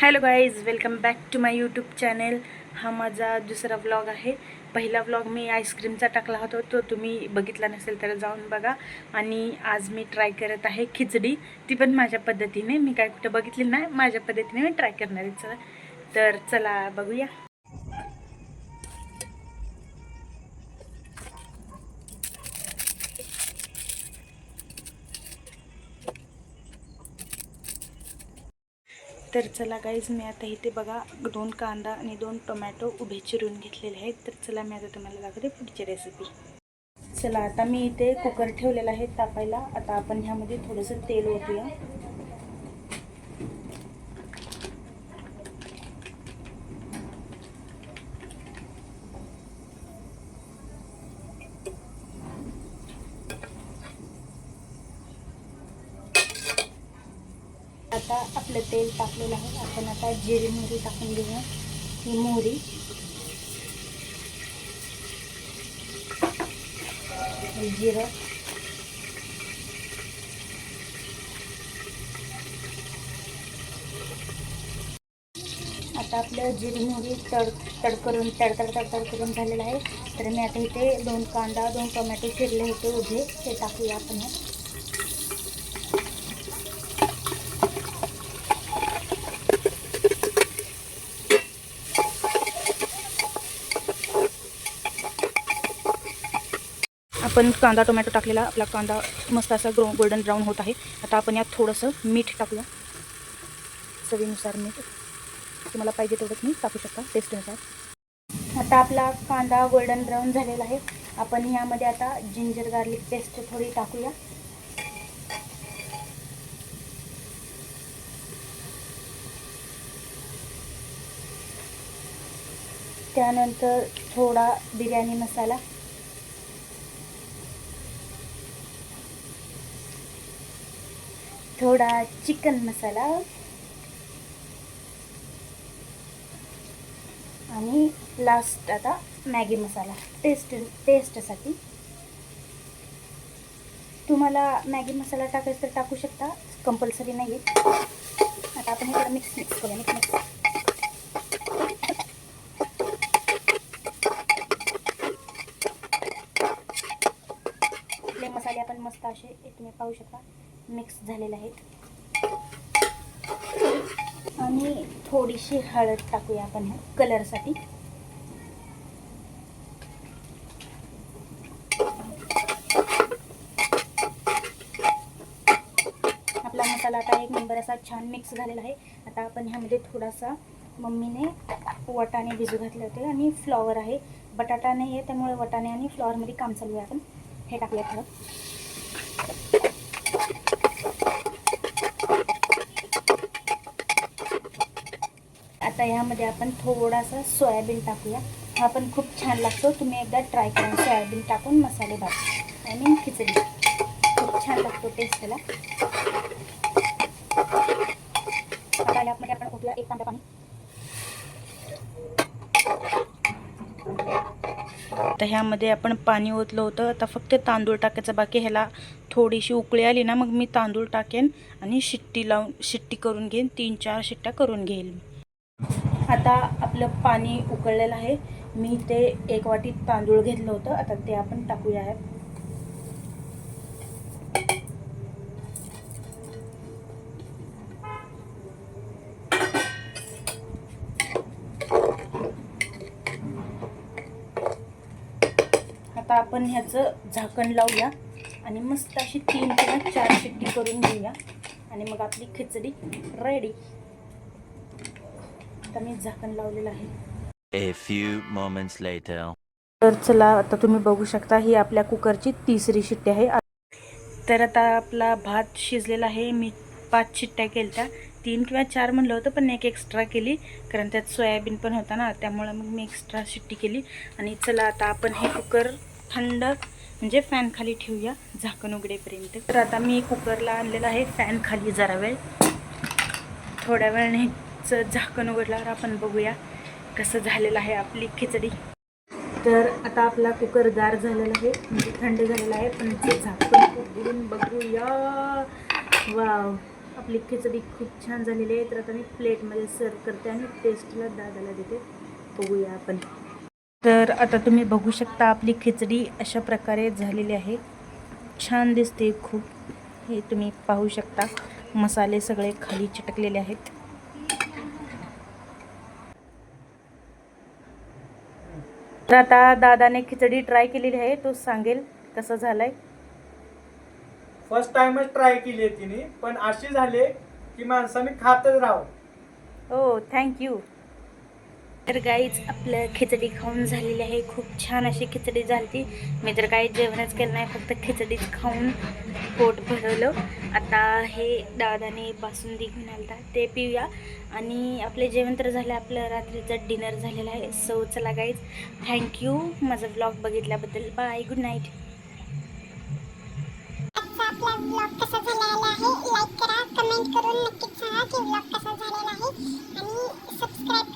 Hello guys, welcome back to my YouTube channel. हा माझा दुसरा व्लॉग आहे. पहिला व्लॉग मी आईस्क्रीमचा टाकला होता, तो तुम्ही बघितला नसेल तर जाऊन बघा. आणि आज मी ट्राय करत आहे खिचडी, ती पण माझ्या पद्धतीने. मी काय कुठं बघितली नाही, माझ्या पद्धतीने मी ट्राय करणार आहे. तर चला बघूया. तर चला गाईज, मी आता इथे बघा 2 कांदा आणि 2 टोमॅटो उभे चिरून घेतलेले आहेत. तर चला मी आता तुम्हाला दाखवते पुढची रेसिपी. चला, आता मी इथे कुकर ठेवलेला आहे तापायला. आता आपण ह्यामध्ये थोडंसं तेल ओतूया. आता आपलं तेल टाकलेलं आहे. आपण आता जिरी मोहरी टाकून घेऊया. ही मोहरी, जिरं, आता आपलं जिरी मोहरी तडतड करून झालेलं आहे. तर मी आता इथे 2 कांदा 2 टोमॅटो चिरले होते उभे, ते टाकूया आपण. आपण कांदा टोमॅटो टाकलेला आपला कांदा मस्त असा गोल्डन ब्राऊन होत आहे. आता आपण यात थोडंसं मीठ टाकूया, चवीनुसार मीठ. तुम्हाला पाहिजे तेवढंच मीठ टाकू शकता टेस्टनुसार. आता आपला कांदा गोल्डन ब्राऊन झालेला आहे. आपण यामध्ये आता जिंजर गार्लिक पेस्ट थोडी टाकूया. त्यानंतर थोडा बिर्याणी मसाला, थोडा चिकन मसाला आणि लास्ट आता मॅगी मसाला टेस्टसाठी. तुम्हाला मॅगी मसाला टाकायचं तर टाकू शकता, कंपल्सरी नाही आहे. आता आपण हे मिक्स करूया. मिक्स आपले मसाले आपण मस्त असे तुम्ही पाहू शकता मिक्स झालेले आहेत. आणि थोडीशी हळद टाकूया आपण कलरसाठी. आपला मसाला आता एक नंबर असा छान मिक्स झालेला आहे. आता आपण ह्यामध्ये थोडासा, मम्मीने वाटाणे भिजू घातले होते आणि फ्लॉवर आहे. बटाटा नाही आहे, त्यामुळे वाटाणे आणि फ्लॉवरमध्ये काम चालू आहे. आपण हे टाकूया थोडं. आता ह्यामध्ये आपण थोडासा सोयाबीन टाकूया. हा पण खूप छान लागतो, तुम्ही एकदा ट्राय करा. सोयाबीन टाकून मसाले भात आणि खिचडी खूप छान लागतो टेस्टला. आता यामध्ये आपण ओतूया 1 तांब्या पाणी. आता ह्यामध्ये आपण पाणी ओतलं होतं. आता फक्त तांदूळ टाकायचं बाकी. ह्याला थोडीशी उकळी आली ना, मग मी तांदूळ टाकेन आणि शिट्टी करून घेईन. 3-4 शिट्ट्या करून घेईल. आता आपलं पाणी उकळलेलं आहे. मी ते 1 वाटी तांदूळ घेतलं होतं. आता ते आपण टाकूया. आता आपण ह्याचं झाकण लावूया आणि मस्त अशी 3 किंवा 4 शिट्टी करून घेऊया आणि मग आपली खिचडी रेडी. आता मी झाकण लावलेलं आहे. A few moments later. तर चला, आता तुम्ही बघू शकता ही आपल्या कुकरची 3री शिट्टी आहे. तर आता आपला भात शिजलेला आहे. मी 5 शिट्ट्या केल्या. 3 किंवा 4 म्हणलं होतं, पण 1 एक्स्ट्रा केली, कारण त्यात सोयाबीन पण होता ना, त्यामुळं मग मी एक्स्ट्रा शिट्टी केली. आणि चला, आता आपण हे कुकर थंड म्हणजे फॅन खाली ठेवूया झाकण उघडेपर्यंत. तर आता मी कुकरला आणलेलं आहे फॅन खाली जरा वेळ. थोड्या वेळाने झाकण उघडल्यावर आपण बघूया कसं झालेलं आहे आपली खिचडी. तर आता आपला कुकर गार झालेला आहे, म्हणजे थंड झालेला आहे. पण ते झाकण उघडून बघूया. वाव, आपली खिचडी खूप छान झालेली आहे. तर आता मी प्लेटमध्ये सर्व करते आणि टेस्टला दादाला देते. बघूया आपण. तर आता तुम्ही बघू शकता आपली खिचडी अशा प्रकारे झालेली आहे. छान दिसते खूप. हे तुम्ही पाहू शकता मसाले सगळे खाली चिटकलेले आहेत. तर आता दादाने खिचडी ट्राय केलेली आहे, तो सांगेल कसं झालंय. फर्स्ट टाइमच ट्राय केली आहे तिने, पण अशी झाली की माणसाने खातच राहावं. हो, थँक्यू. तर गाईच आपलं खिचडी खाऊन झालेली आहे. खूप छान अशी खिचडी झाली. मी तर काही जेवणच केलं नाही, फक्त खिचडीच खाऊन पोट भरवलं. आता हे दादाने बासुंदी घेऊन आलता, ते पिऊया. आणि आपले जेवण तर झालं, आपलं रात्रीचं डिनर झालेलं आहे. सो चला गाईज, थँक्यू माझा ब्लॉग बघितल्याबद्दल. Bye, good night. आपला ब्लॉग कसा झालेला आहे लाईक करा, कमेंट करून नक्कीच सांगा की ब्लॉग कसा झालेला आहे आणि सबस्क्राईब